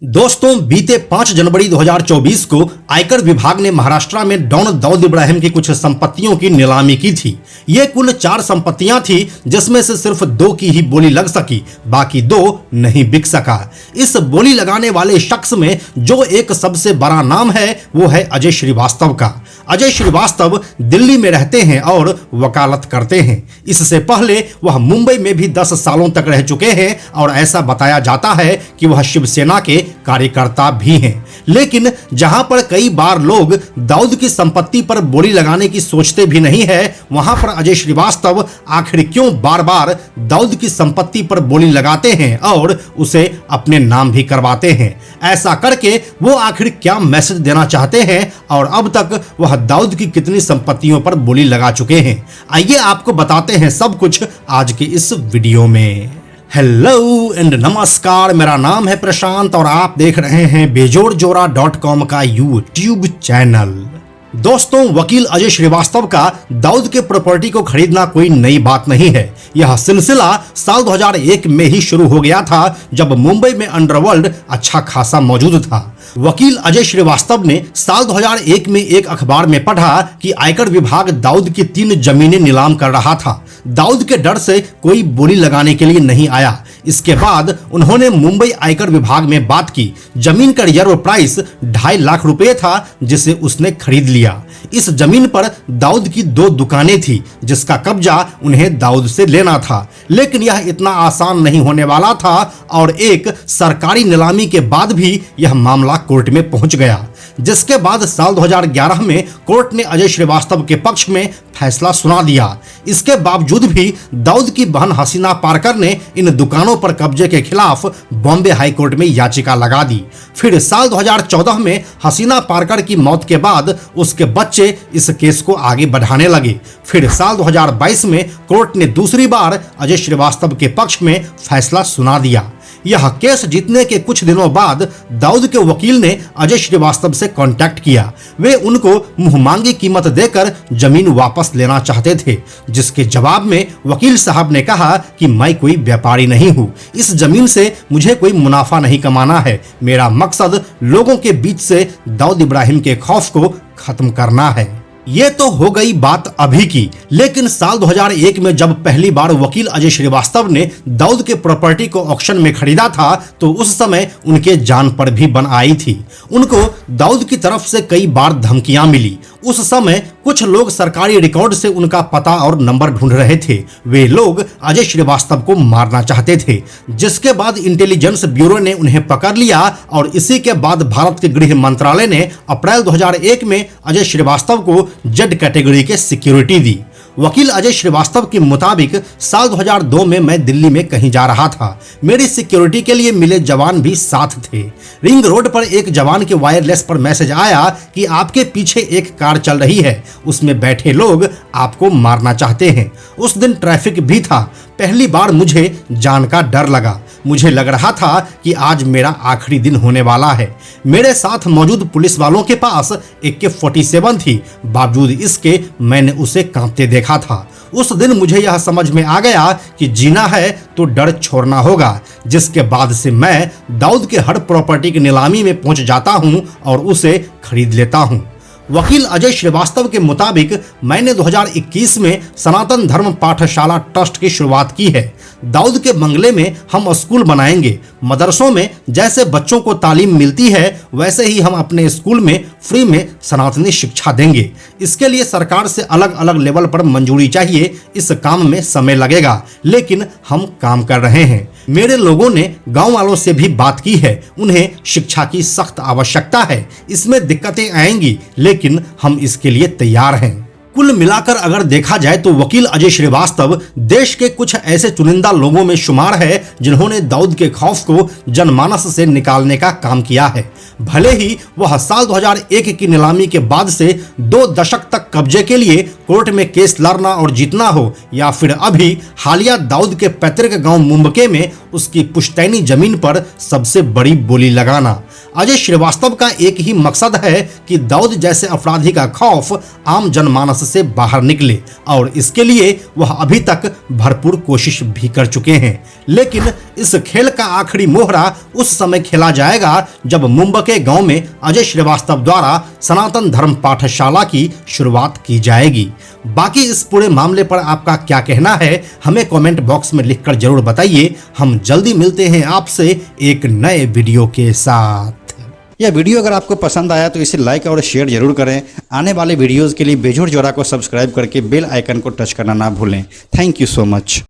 दोस्तों, बीते 5 जनवरी 2024 को आयकर विभाग ने महाराष्ट्र में डॉन दाऊद इब्राहिम की कुछ संपत्तियों की नीलामी की थी। ये कुल 4 संपत्तियां थी, जिसमें से सिर्फ 2 की ही बोली लग सकी, बाकी 2 नहीं बिक सका। इस बोली लगाने वाले शख्स में जो एक सबसे बड़ा नाम है वो है अजय श्रीवास्तव का। अजय श्रीवास्तव दिल्ली में रहते हैं और वकालत करते हैं। इससे पहले वह मुंबई में भी 10 सालों तक रह चुके हैं और ऐसा बताया जाता है कि वह शिवसेना के कार्यकर्ता भी हैं। लेकिन जहां पर कई बार लोग दाऊद की संपत्ति पर बोली लगाने की सोचते भी नहीं है, वहां पर अजय श्रीवास्तव आखिर क्यों बार बार दाऊद की संपत्ति पर बोली लगाते हैं और उसे अपने नाम भी करवाते हैं। ऐसा करके वो आखिर क्या मैसेज देना चाहते हैं और अब तक वह दाऊद की कितनी संपत्तियों पर बोली लगा चुके हैं, आइए आपको बताते हैं सब कुछ आज के इस वीडियो में। हेलो एंड नमस्कार, मेरा नाम है प्रशांत और आप देख रहे हैं बेजोड़जोड़ा.com का यूट्यूब चैनल। दोस्तों, वकील अजय श्रीवास्तव का दाऊद के प्रॉपर्टी को खरीदना कोई नई बात नहीं है। यह सिलसिला साल 2001 में ही शुरू हो गया था, जब मुंबई में अंडरवर्ल्ड अच्छा खासा मौजूद था। वकील अजय श्रीवास्तव ने साल 2001 में एक अखबार में पढ़ा कि आयकर विभाग दाऊद की 3 जमीनें नीलाम कर रहा था। दाऊद के डर से कोई बोली लगाने के लिए नहीं आया। इसके बाद उन्होंने मुंबई आयकर विभाग में बात की। जमीन का रिजर्व प्राइस 2.5 लाख रुपए था, जिसे उसने खरीद लिया। इस जमीन पर दाऊद की 2 दुकानें थी, जिसका कब्जा उन्हें दाऊद से लेना था। लेकिन यह इतना आसान नहीं होने वाला था और एक सरकारी नीलामी के बाद भी यह मामला कोर्ट में पहुंच गया, जिसके बाद साल 2011 में कोर्ट ने अजय श्रीवास्तव के पक्ष में फैसला सुना दिया। इसके बावजूद भी दाऊद की बहन हसीना पारकर ने इन दुकानों पर कब्जे के खिलाफ बॉम्बे हाई कोर्ट में याचिका लगा दी। फिर साल 2014 में हसीना पारकर की मौत के बाद उसके बच्चे इस केस को आगे बढ़ाने लगे। फिर साल 2022 में कोर्ट ने दूसरी बार अजय श्रीवास्तव के पक्ष में फैसला सुना दिया। यह केस जीतने के कुछ दिनों बाद दाऊद के वकील ने अजय श्रीवास्तव से कांटेक्ट किया। वे उनको मुंहमांगी कीमत देकर जमीन वापस लेना चाहते थे, जिसके जवाब में वकील साहब ने कहा कि मैं कोई व्यापारी नहीं हूँ, इस जमीन से मुझे कोई मुनाफा नहीं कमाना है। मेरा मकसद लोगों के बीच से दाऊद इब्राहिम के खौफ को खत्म करना है। ये तो हो गई बात अभी की, लेकिन साल 2001 में जब पहली बार वकील अजय श्रीवास्तव ने दाऊद के प्रॉपर्टी को ऑक्शन में खरीदा था, तो उस समय उनके जान पर भी बन आई थी। उनको दाऊद की तरफ से कई बार धमकियां मिली। उस समय कुछ लोग सरकारी रिकॉर्ड से उनका पता और नंबर ढूंढ रहे थे। वे लोग अजय श्रीवास्तव को मारना चाहते थे, जिसके बाद इंटेलिजेंस ब्यूरो ने उन्हें पकड़ लिया और इसी के बाद भारत के गृह मंत्रालय ने अप्रैल 2001 में अजय श्रीवास्तव को जेड कैटेगरी के सिक्योरिटी दी। वकील अजय श्रीवास्तव के मुताबिक साल 2002 में मैं दिल्ली में कहीं जा रहा था। मेरी सिक्योरिटी के लिए मिले जवान भी साथ थे। रिंग रोड पर एक जवान के वायरलेस पर मैसेज आया कि आपके पीछे एक कार चल रही है, उसमें बैठे लोग आपको मारना चाहते हैं। उस दिन ट्रैफिक भी था। पहली बार मुझे जान का डर लगा। मुझे लग रहा था कि आज मेरा आखिरी दिन होने वाला है। मेरे साथ मौजूद पुलिस वालों के पास AK-47 थी, बावजूद इसके मैंने उसे कांपते देखा था। उस दिन मुझे यह समझ में आ गया कि जीना है तो डर छोड़ना होगा, जिसके बाद से मैं दाऊद के हर प्रॉपर्टी की नीलामी में पहुंच जाता हूं और उसे खरीद लेता हूं। वकील अजय श्रीवास्तव के मुताबिक मैंने 2021 में सनातन धर्म पाठशाला ट्रस्ट की शुरुआत की है। दाऊद के बंगले में हम स्कूल बनाएंगे। मदरसों में जैसे बच्चों को तालीम मिलती है, वैसे ही हम अपने स्कूल में फ्री में सनातनी शिक्षा देंगे। इसके लिए सरकार से अलग अलग लेवल पर मंजूरी चाहिए। इस काम में समय लगेगा, लेकिन हम काम कर रहे हैं। मेरे लोगों ने गांव वालों से भी बात की है। उन्हें शिक्षा की सख्त आवश्यकता है। इसमें दिक्कतें आएंगी, लेकिन हम इसके लिए तैयार हैं। कुल मिलाकर अगर देखा जाए तो वकील अजय श्रीवास्तव देश के कुछ ऐसे चुनिंदा लोगों में शुमार है, जिन्होंने दाऊद के खौफ को जनमानस से निकालने का काम किया है। भले ही वह साल 2001 की नीलामी के बाद से 2 दशक तक कब्जे के लिए कोर्ट में केस लड़ना और जीतना हो, या फिर अभी हालिया दाऊद के पैतृक गांव मुंबके में उसकी पुश्तैनी जमीन पर सबसे बड़ी बोली लगाना। अजय श्रीवास्तव का एक ही मकसद है कि दाऊद जैसे अपराधी का खौफ आम जनमानस से बाहर निकले और इसके लिए वह अभी तक भरपूर कोशिश भी कर चुके हैं। लेकिन इस खेल का आखिरी मोहरा उस समय खेला जाएगा जब मुंबई के गांव में अजय श्रीवास्तव द्वारा सनातन धर्म पाठशाला की शुरुआत की जाएगी। बाकी इस पूरे मामले पर आपका क्या कहना है हमें कमेंट बॉक्स में लिखकर जरूर बताइए। हम जल्दी मिलते हैं आपसे एक नए वीडियो के साथ। यह वीडियो अगर आपको पसंद आया तो इसे लाइक और शेयर जरूर करें। आने वाले वीडियोस के लिए बेजोड़ जोड़ा को सब्सक्राइब करके बेल आइकन को टच करना ना भूलें। Thank you so much.